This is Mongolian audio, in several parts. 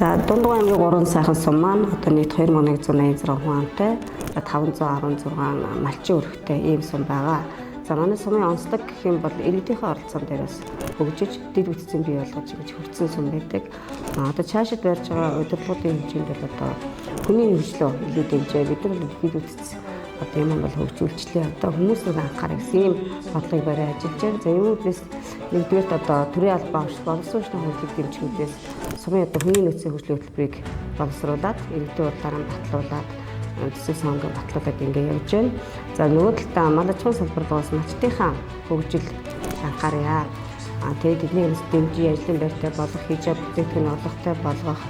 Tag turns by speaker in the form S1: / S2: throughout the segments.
S1: За Дундгой аймгийн 3 сайхан сум маань одоо нийт 2186 хүнтэй 516 малчин өрхтэй ийм сум байгаа. За манай сумын онцлог гэх юм бол иргэдийнхээ оролцоон дээрээс хөгжиж дэд бүтцийн бий болгож ингэж хүрсэн сум байдаг. Одоо цаашид барьж байгаа удирдлагын хэмжээнд бол одоо хүний хөгжлөө илүү дэмжээ бид нар дэд бүтц одоо юм бол хөгжүүлчлээ. Одоо хүмүүсийн анхаарал гэсэн ийм бодлогыг барай ажиллаж байгаа. За юунаас нэгдүгээр одоо төрийн албаа боловсруулалтын хөгжлийг дэмжихүүдээс сумын одоо хүний нөөцийн хөгжлийн хөтөлбөрийг боловсруулад иргэдийн бодлогоор нь батлуулад төсөв сонгон батлуулаад ингэ явж байна. За нөгөө талдаа малчхан салбарлаас мачтынхаа хөгжил анхаарья. Тэгээд эднийг дэмжиж ажлын байртай болгох, хижааб бүтээгдэхүүн орлоготой болгох,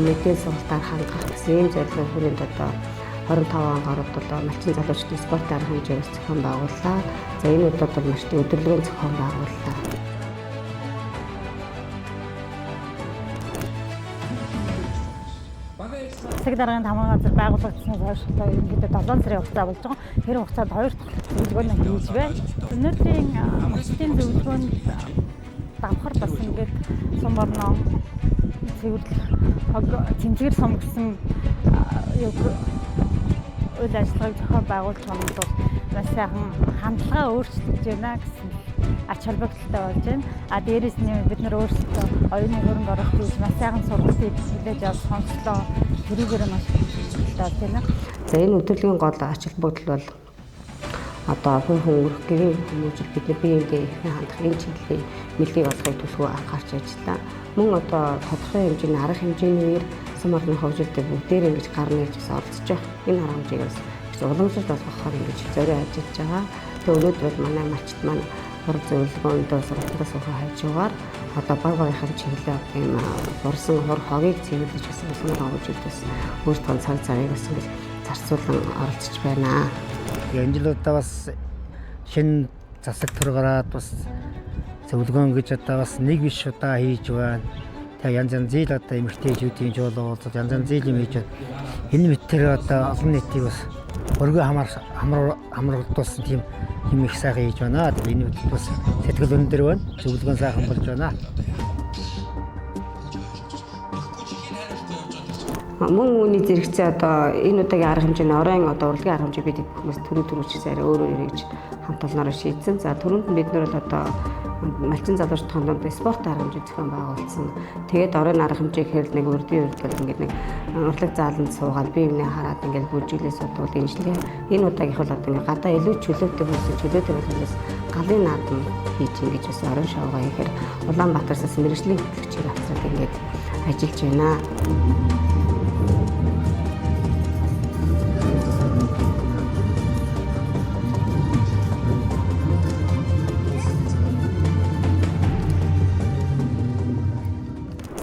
S1: мэдээ сургалтаар хангах гэсэн ийм зорилгын хүрээнд одоо 25 ороод одоо малчин залуучдын спорт арга хэмжээ зохион байгууллаа. За энэ удаад бол малчтын өдөрлөгийн зохион байгууллаа.
S2: Засаг даргын тамгын газар байгуулагдсанаас хойш одоо ерөнхийдөө 7 сарын хугацаа болж байгаа. Тэр хугацаанд 2 дахь зөвлөгөөнд хийж байна. Өнөөдрийн малчтын зөвлөгөөнд давхар бас ингээд сум орноо цэвэр сум гэсэн үйл ажиллагааг зохион байгуулж байгаа нь бол маш сайхан хандлага өөрчлөгдөж байна гэсэн ач холбогдолтой болж байна. Дээрээс нь бид нар өөрсдөө оюуны хөрөнгө оруулалт хийж маш сайхан сургалтыг хүлээж авч сонслоо. Тэрүүгээр маш хэлж байна.
S1: За энэ өдөрлөгийн гол ач холбогдол бол одоо хүн өрх гэрийн хүмүүжил бидний биеиндээ ихэнх хандах энэ чиглэлийн мэдлэг олохыг төлөвлөгөө анхаарч ажиллаа. Мөн одоо тодорхой хэмжээний арга хэмжээний үеэр сум орны хөгжилтэй бүгдээр ингэж гарна гэж оролцож байгаа. Энэ арга хэмжээгээс уламжлалт болгохоор ингэж зорио ажиллаж байгаа. Тэгээ өнөөдөр бол манай малчт маань хор зөвлөгөөндөө сургалтаас ухаан хажуугаар одоо баг багийнхаа чиглэлээр ийм урсан хор хогийг цэвэрлэж гэсэн сумын хөгжилтөөс өөртөө цаг цагийг бас ингэж зарцуулан оролцож байна.
S3: Энэ жил удаа бас шинэ засаг төр гараад бас зөвлөгөөн гэж одоо бас нэг биш удаа хийж байна. Тэгээ янз янзын одоо эмэгтэйчүүдийн жол уулзаад янз янзын юм хийж байна. Энэ мэтэр одоо олон нийтийг бас өргөө хамруулсан тийм юм их сайхан хийж байна. Тэгээ энэ үед бас сэтгэл өндөр байна. Зөвлөгөөн сайхан болж байна.
S1: Мөн үүний зэрэгцээ одоо энэ удаагийн арга хэмжээний оройн одоо урлагийн арга хэмжээ бид хүмүүс төрөж арай өөрөө эргэж хамт олноор шийдсэн. За түрүүнд нь бид нар бол одоо малчин залуучдын хооронд спорт арга хэмжээ зохион байгуулсан. Тэгээд оройн арга хэмжээ гэхэл нэг урдын үед бол ингээд нэг урлаг зааланд суугаад бие биенээ хараад ингээд бүжиглээ судвал дэмжлээ. Энэ удаагийнх бол одоо ингээд гадаа илүү чөлөөтэй болохоос галын наадам хийж ингэж бас оройн шоугаа хийхээр Улаанбаатараас мэргэжлийн хөтлөгчийг авчраад ингээд ажиллаж байна.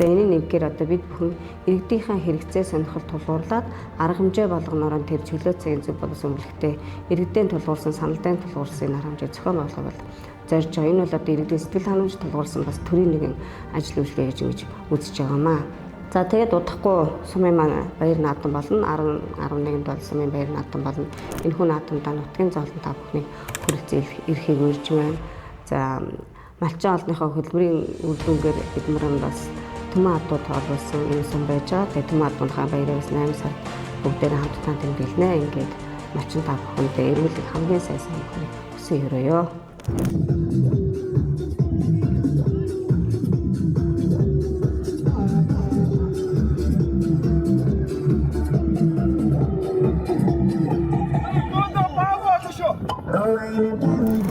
S1: За энэ нэггээр одоо бид бүхэн иргэдийнхээ хэрэгцээ сонирхол тулгуурлаад арга хэмжээ болгоноор нь тэр чөлөө цагийн зөв боловсон өнгөлөхтэй иргэдийн тулгуурсан саналдаан тулгуурсан арга хэмжээ зохион байгуулах бол зорж байгаа. Энэ бол одоо иргэдийн сэтгэл ханамж тулгуурсан бас төрийн нэгэн ажил үйлдэл гэж ингэж үзэж байгаамаа. За тэгээд удахгүй сумын маань баяр наадам болно. 11-нд бол сумын баяр наадам болно. Энэ хүн наадамдаа нутгийн зоолон та бүхний хүрэлцэн эрхийг урьж байна. За малчин олонныхоо хөдөлмөрийн үр дүнгээр бид нар бас Түмэн адуу тоолсон энэ сум байж байгаа. Тэгээ Түмэн адууныхаа баяраас 8 сард бүгдээр хамтдаа тэмдэглэнэ. Ингээд малчин та бүхэндээ эрүүлэг хамгийн сайхан хүрэх хүсэн өрөөё.
S4: Oh,